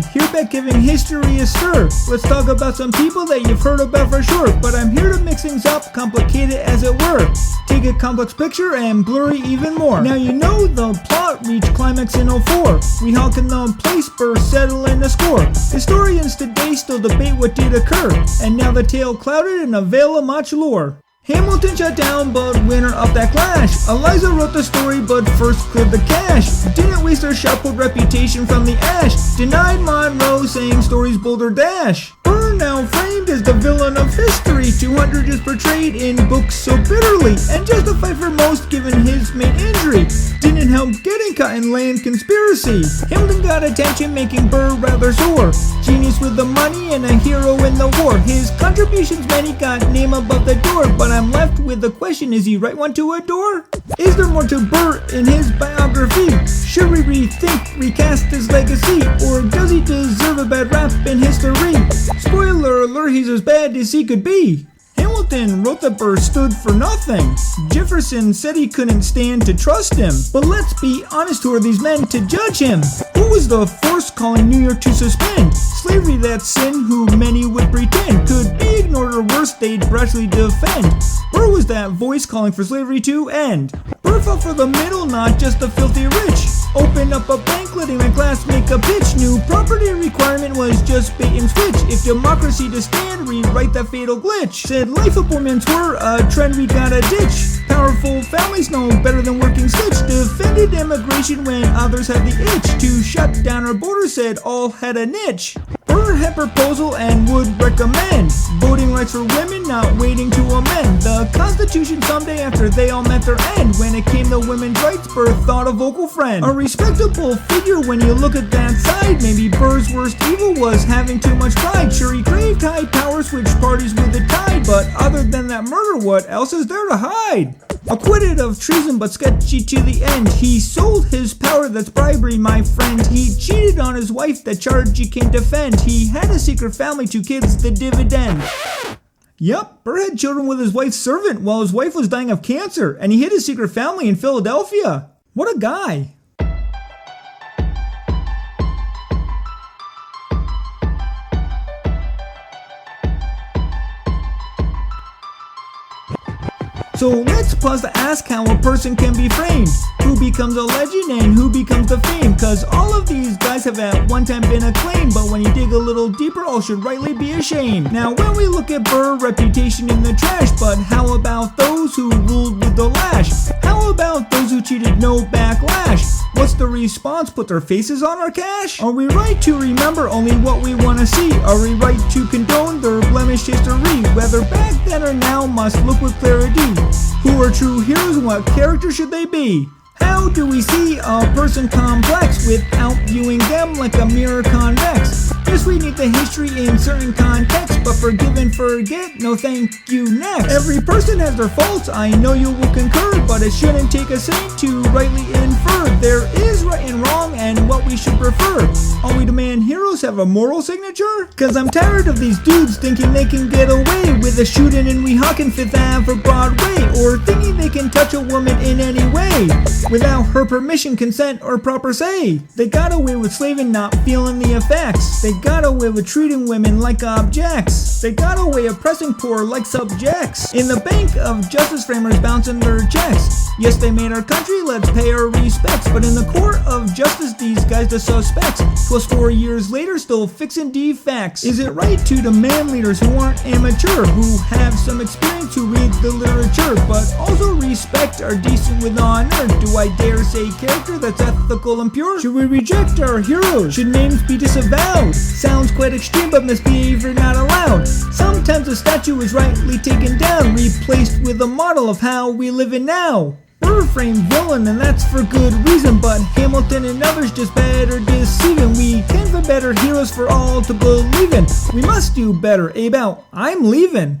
hereby giving history a stir. Let's talk about some people that you've heard about for sure, but I'm here to mix things up, complicate it as it were. Take a complex picture and blur it even more. Now you know the plot reached climax in 04. We Hawk in the place, Burr settling the score. Historians today still debate what did occur, and now the tale clouded in a veil of much lore. Hamilton shut down, but winner of that clash. Eliza wrote the story, but first cleared the cache. Didn't waste her sharp-pulled reputation from the ash. Denied Monroe, saying stories bolder dash. Burr now framed as the villain of history. 200 is portrayed in books so bitterly, and justified for most given his main injury. Didn't help getting caught in land conspiracy. Hamilton got attention, making Burr rather sore. Genius with the money and a hero in the war. His contributions many, got name above the door, but I'm left with the question, is he right one to adore? Is there more to Burr in his biography? Should we rethink, recast his legacy? Or does he deserve a bad rap in history? Spoiler alert, he's as bad as he could be. Hamilton wrote that Burr stood for nothing. Jefferson said he couldn't stand to trust him. But let's be honest, who are these men to judge him? Who was the force calling New York to suspend? Slavery, that sin, who many would pretend could be ignored, or worse, they'd brashly defend. Burr was that voice calling for slavery to end. Burr fought for the middle, not just the filthy rich. Open up a bank, letting the class make a pitch. New property requirement was just bait and switch. If democracy to stand, rewrite that fatal glitch. Said life of poor men's were a trend we gotta ditch. Powerful families know better than working stitch. Defended immigration when others had the itch. To shut down our borders, said all had a niche. Burr had proposal and would recommend voting rights for women, not waiting to amend the Constitution someday after they all met their end. When it came to women's rights, Burr thought a vocal friend. A respectable figure when you look at that side. Maybe Burr's worst evil was having too much pride. Sure, he craved high power, switched parties with the tide, but other than that murder, what else is there to hide? Acquitted of treason but sketchy to the end. He sold his power, that's bribery, my friend. He cheated on his wife, that charge he can't defend. He had a secret family, 2 kids, the dividend. Yep, Burr had children with his wife's servant while his wife was dying of cancer, and he hid his secret family in Philadelphia. What a guy. So let's pause to ask how a person can be framed. Who becomes a legend and who becomes the fame? Cause all of these guys have at one time been acclaimed, but when you dig a little deeper, all should rightly be ashamed. Now when we look at Burr, reputation in the trash, but how about those who ruled with the lash? How about those who cheated, no backlash? What's the response? Put their faces on our cash? Are we right to remember only what we want to see? Are we right to condone their blemished history? Whether back then or now, must look with clarity. Who are true heroes and what character should they be? How do we see a person complex without viewing them like a mirror convex? Yes, we need the history in certain contexts, but forgive and forget, no thank you next. Every person has their faults, I know you will concur, but it shouldn't take a saint to rightly infer. There is right and wrong and what we should prefer. All we demand heroes have a moral signature? Cause I'm tired of these dudes thinking they can get away with a shooting in Weehawken 5th Ave or Broadway, or thinking they can touch a woman in any way without her permission, consent, or proper say. They got away with slaving, not feeling the effects. They got away with treating women like objects. They got away oppressing poor like subjects. In the bank of justice, framers bouncing their checks. Yes, they made our country, let's pay our respects. But in the court of justice, these guys the suspects. 4 years later, still fixing defects. Is it right to demand leaders who aren't amateur, who have some experience, who read the literature, but also respect, are decent with honor? Do I dare say character that's ethical and pure? Should we reject our heroes? Should names be disavowed? Sounds quite extreme, but misbehavior not allowed. Sometimes a statue is rightly taken down, replaced with a model of how we live in now. Burr framed villain, and that's for good reason, but Hamilton and others just better deceiving. We can find better heroes for all to believe in. We must do better. Abe out. I'm leaving.